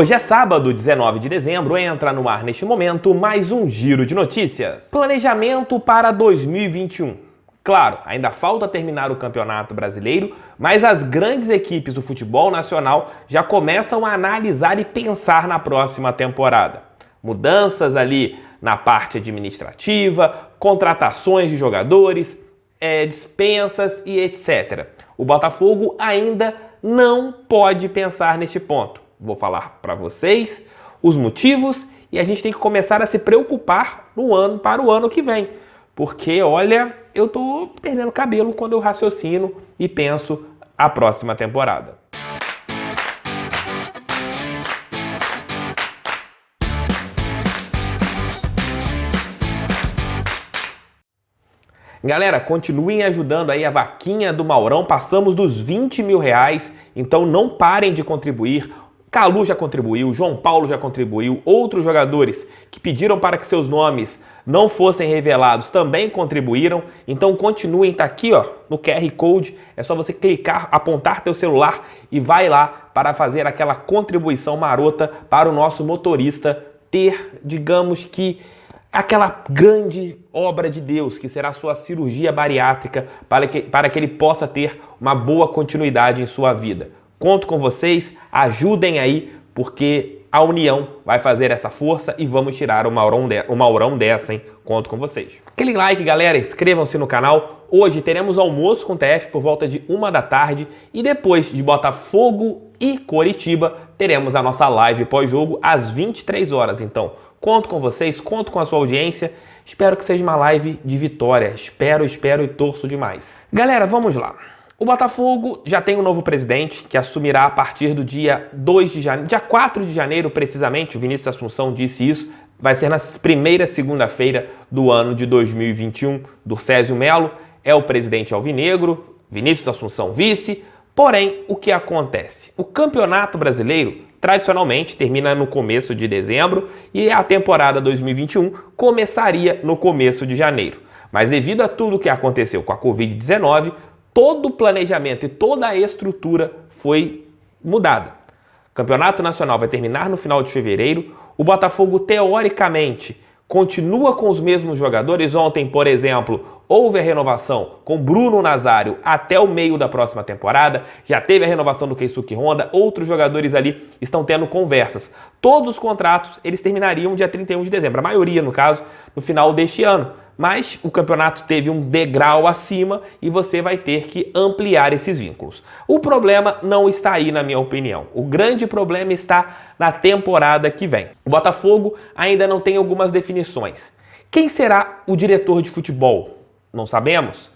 Hoje é sábado, 19 de dezembro, entra no ar neste momento mais um giro de notícias. Planejamento para 2021. Claro, ainda falta terminar o Campeonato Brasileiro, mas as grandes equipes do futebol nacional já começam a analisar e pensar na próxima temporada. Mudanças ali na parte administrativa, contratações de jogadores, dispensas e etc. O Botafogo ainda não pode pensar neste ponto. Vou falar para vocês os motivos e a gente tem que começar a se preocupar para o ano que vem. Porque, olha, eu tô perdendo cabelo quando eu raciocino e penso a próxima temporada. Galera, continuem ajudando aí a vaquinha do Maurão. Passamos dos 20 mil reais, então não parem de contribuir. Calu já contribuiu, João Paulo já contribuiu, outros jogadores que pediram para que seus nomes não fossem revelados também contribuíram. Então continuem, tá aqui ó, no QR Code, é só você clicar, apontar teu celular e vai lá para fazer aquela contribuição marota para o nosso motorista ter, digamos que, aquela grande obra de Deus, que será a sua cirurgia bariátrica, para que ele possa ter uma boa continuidade em sua vida. Conto com vocês, ajudem aí, porque a união vai fazer essa força e vamos tirar o Maurão dessa, hein? Conto com vocês. Aquele like, galera, inscrevam-se no canal. Hoje teremos almoço com o TF por volta de 1 da tarde e depois de Botafogo e Coritiba teremos a nossa live pós-jogo às 23 horas. Então, conto com vocês, conto com a sua audiência. Espero que seja uma live de vitória. Espero e torço demais. Galera, vamos lá. O Botafogo já tem um novo presidente que assumirá a partir do dia 4 de janeiro, precisamente. O Vinícius Assunção disse isso. Vai ser na primeira segunda-feira do ano de 2021. Durcésio Melo é o presidente alvinegro, Vinícius Assunção vice. Porém, o que acontece? O Campeonato Brasileiro, tradicionalmente, termina no começo de dezembro e a temporada 2021 começaria no começo de janeiro. Mas devido a tudo que aconteceu com a Covid-19, todo o planejamento e toda a estrutura foi mudada. O Campeonato Nacional vai terminar no final de fevereiro. O Botafogo, teoricamente, continua com os mesmos jogadores. Ontem, por exemplo, houve a renovação com Bruno Nazário até o meio da próxima temporada. Já teve a renovação do Keisuke Honda. Outros jogadores ali estão tendo conversas. Todos os contratos eles terminariam dia 31 de dezembro. A maioria, no caso, no final deste ano. Mas o campeonato teve um degrau acima e você vai ter que ampliar esses vínculos. O problema não está aí, na minha opinião. O grande problema está na temporada que vem. O Botafogo ainda não tem algumas definições. Quem será o diretor de futebol? Não sabemos.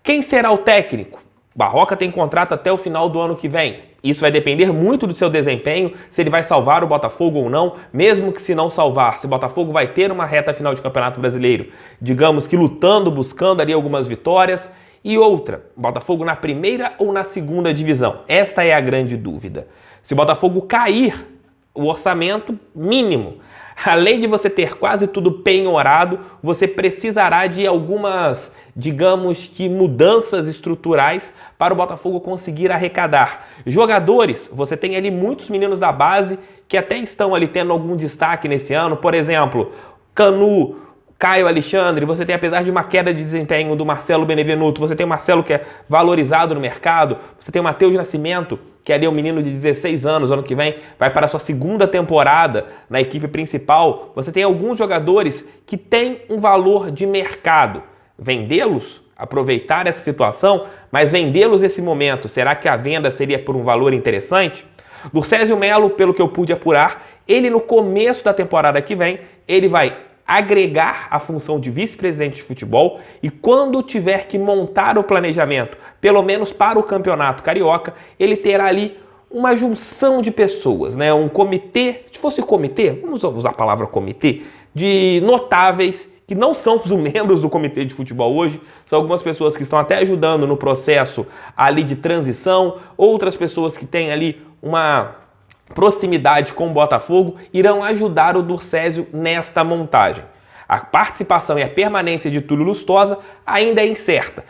Quem será o técnico? Barroca tem contrato até o final do ano que vem. Isso vai depender muito do seu desempenho, se ele vai salvar o Botafogo ou não, mesmo que se não salvar, se o Botafogo vai ter uma reta final de Campeonato Brasileiro, digamos que lutando, buscando ali algumas vitórias. E outra, Botafogo na primeira ou na segunda divisão? Esta é a grande dúvida. Se o Botafogo cair, o orçamento mínimo, além de você ter quase tudo penhorado, você precisará de algumas, digamos que, mudanças estruturais para o Botafogo conseguir arrecadar. Jogadores, você tem ali muitos meninos da base que até estão ali tendo algum destaque nesse ano. Por exemplo, Canu, Caio Alexandre, você tem, apesar de uma queda de desempenho do Marcelo Benevenuto, você tem o Marcelo que é valorizado no mercado, você tem o Matheus Nascimento, que é ali um menino de 16 anos, ano que vem, vai para a sua segunda temporada na equipe principal. Você tem alguns jogadores que têm um valor de mercado. Vendê-los, aproveitar essa situação, mas vendê-los nesse momento, será que a venda seria por um valor interessante? Durcésio Melo, pelo que eu pude apurar, ele no começo da temporada que vem, ele vai agregar a função de vice-presidente de futebol e quando tiver que montar o planejamento, pelo menos para o Campeonato Carioca, ele terá ali uma junção de pessoas, né? Um comitê, se fosse comitê, vamos usar a palavra comitê, de notáveis que não são os membros do comitê de futebol hoje, são algumas pessoas que estão até ajudando no processo ali de transição, outras pessoas que têm ali uma proximidade com o Botafogo, irão ajudar o Durcésio nesta montagem. A participação e a permanência de Túlio Lustosa ainda é incerta.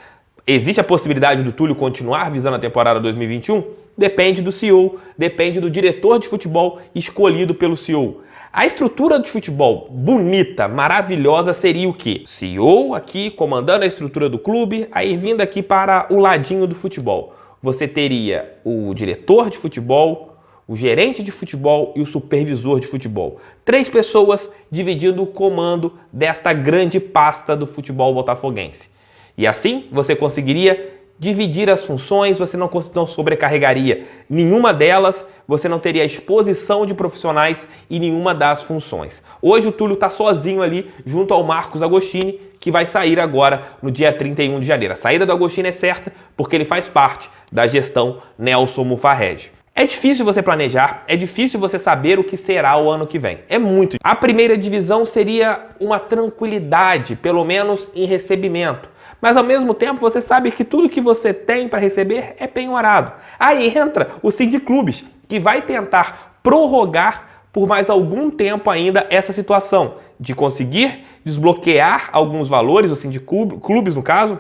Existe a possibilidade do Túlio continuar visando a temporada 2021? Depende do CEO, depende do diretor de futebol escolhido pelo CEO. A estrutura de futebol bonita, maravilhosa, seria o quê? CEO aqui comandando a estrutura do clube, aí vindo aqui para o ladinho do futebol. Você teria o diretor de futebol, o gerente de futebol e o supervisor de futebol. 3 pessoas dividindo o comando desta grande pasta do futebol botafoguense. E assim você conseguiria dividir as funções, você não sobrecarregaria nenhuma delas, você não teria exposição de profissionais em nenhuma das funções. Hoje o Túlio está sozinho ali junto ao Marcos Agostini, que vai sair agora no dia 31 de janeiro. A saída do Agostini é certa porque ele faz parte da gestão Nelson Mufarrege. É difícil você planejar, é difícil você saber o que será o ano que vem. É muito. A primeira divisão seria uma tranquilidade, pelo menos em recebimento. Mas ao mesmo tempo você sabe que tudo que você tem para receber é penhorado. Aí entra o Sindiclubes, que vai tentar prorrogar por mais algum tempo ainda essa situação de conseguir desbloquear alguns valores, o Sindiclubes no caso,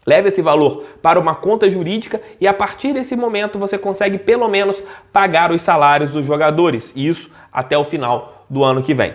leva esse valor para uma conta jurídica e a partir desse momento você consegue pelo menos pagar os salários dos jogadores, e isso até o final do ano que vem.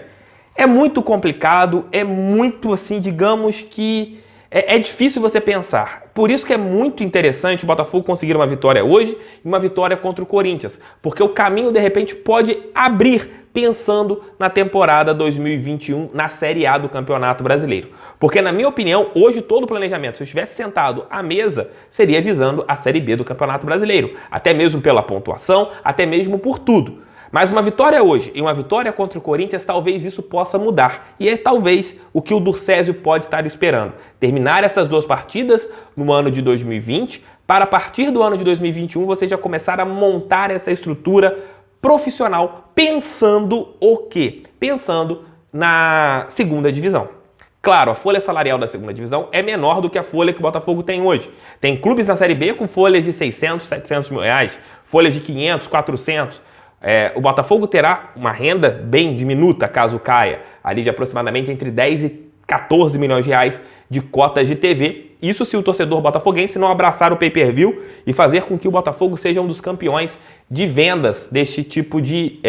É muito complicado, é muito assim, digamos que é difícil você pensar. Por isso que é muito interessante o Botafogo conseguir uma vitória hoje e uma vitória contra o Corinthians, porque o caminho de repente pode abrir pensando na temporada 2021 na Série A do Campeonato Brasileiro. Porque na minha opinião, hoje todo o planejamento, se eu estivesse sentado à mesa, seria visando a Série B do Campeonato Brasileiro, até mesmo pela pontuação, até mesmo por tudo. Mas uma vitória hoje e uma vitória contra o Corinthians, talvez isso possa mudar. E é talvez o que o Durcésio pode estar esperando. Terminar essas 2 partidas no ano de 2020, para a partir do ano de 2021 você já começar a montar essa estrutura profissional, pensando o quê? Pensando na segunda divisão. Claro, a folha salarial da segunda divisão é menor do que a folha que o Botafogo tem hoje. Tem clubes na Série B com folhas de 600, 700 mil reais, folhas de 500, 400. O Botafogo terá uma renda bem diminuta caso caia, ali de aproximadamente entre 10 e 14 milhões de reais de cotas de TV. Isso se o torcedor botafoguense não abraçar o pay-per-view e fazer com que o Botafogo seja um dos campeões de vendas deste tipo de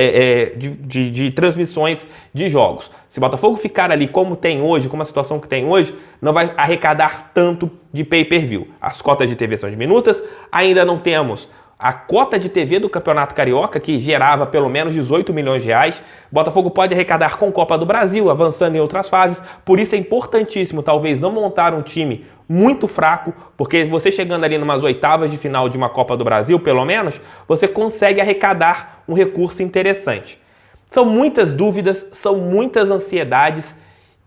transmissões de jogos. Se o Botafogo ficar ali como tem hoje, como a situação que tem hoje, não vai arrecadar tanto de pay-per-view. As cotas de TV são diminutas, ainda não temos a cota de TV do Campeonato Carioca, que gerava pelo menos 18 milhões de reais. O Botafogo pode arrecadar com Copa do Brasil, avançando em outras fases. Por isso é importantíssimo, talvez, não montar um time muito fraco, porque você chegando ali numas oitavas de final de uma Copa do Brasil, pelo menos, você consegue arrecadar um recurso interessante. São muitas dúvidas, são muitas ansiedades,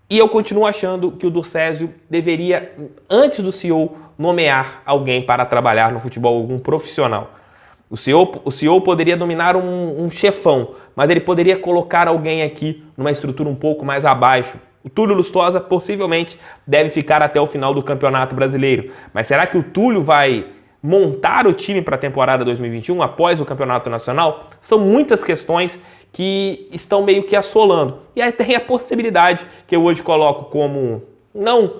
e eu continuo achando que o Durcésio deveria, antes do CEO, nomear alguém para trabalhar no futebol, algum profissional. O CEO poderia dominar um chefão, mas ele poderia colocar alguém aqui numa estrutura um pouco mais abaixo. O Túlio Lustosa possivelmente deve ficar até o final do Campeonato Brasileiro. Mas será que o Túlio vai montar o time para a temporada 2021 após o Campeonato Nacional? São muitas questões que estão meio que assolando. E aí tem a possibilidade, que eu hoje coloco como não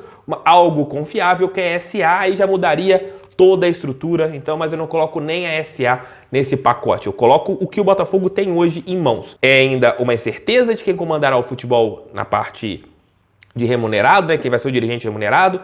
algo confiável, que é SA, aí já mudaria toda a estrutura, então, mas eu não coloco nem a SA nesse pacote. Eu coloco o que o Botafogo tem hoje em mãos. É ainda uma incerteza de quem comandará o futebol na parte de remunerado, né? Quem vai ser o dirigente remunerado.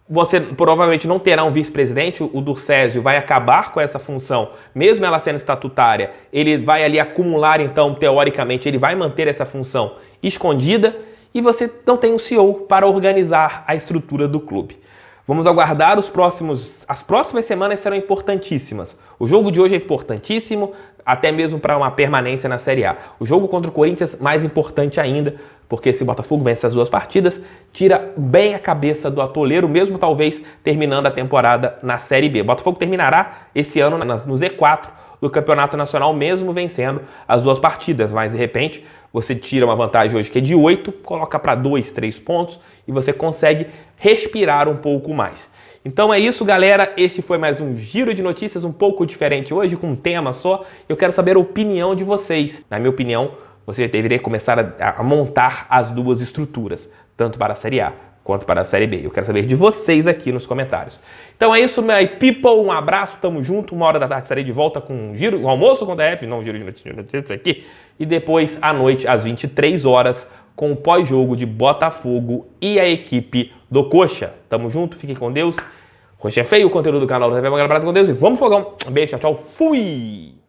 Você provavelmente não terá um vice-presidente, o Durcésio vai acabar com essa função, mesmo ela sendo estatutária, ele vai ali acumular, então, teoricamente, ele vai manter essa função escondida, e você não tem um CEO para organizar a estrutura do clube. Vamos aguardar as próximas semanas serão importantíssimas. O jogo de hoje é importantíssimo, até mesmo para uma permanência na Série A. O jogo contra o Corinthians, mais importante ainda, porque se o Botafogo vence as 2 partidas, tira bem a cabeça do atoleiro, mesmo talvez terminando a temporada na Série B. O Botafogo terminará esse ano no Z4 do Campeonato Nacional, mesmo vencendo as 2 partidas, mas de repente você tira uma vantagem hoje que é de 8, coloca para 2, 3 pontos e você consegue respirar um pouco mais. Então é isso, galera. Esse foi mais um giro de notícias um pouco diferente hoje, com um tema só. Eu quero saber a opinião de vocês. Na minha opinião, você deveria começar a montar as 2 estruturas, tanto para a Série A quanto para a Série B. Eu quero saber de vocês aqui nos comentários. Então é isso, my people. Um abraço, tamo junto. 1h da tarde estarei de volta com um giro, um almoço com o DF, não um giro de notícias aqui. E depois, à noite, às 23 horas, com o pós-jogo de Botafogo e a equipe do Coxa. Tamo junto, fiquem com Deus. Coxa é feio, o conteúdo do canal do TV. Um abraço com Deus e vamos fogão. Um beijo, tchau, tchau. Fui!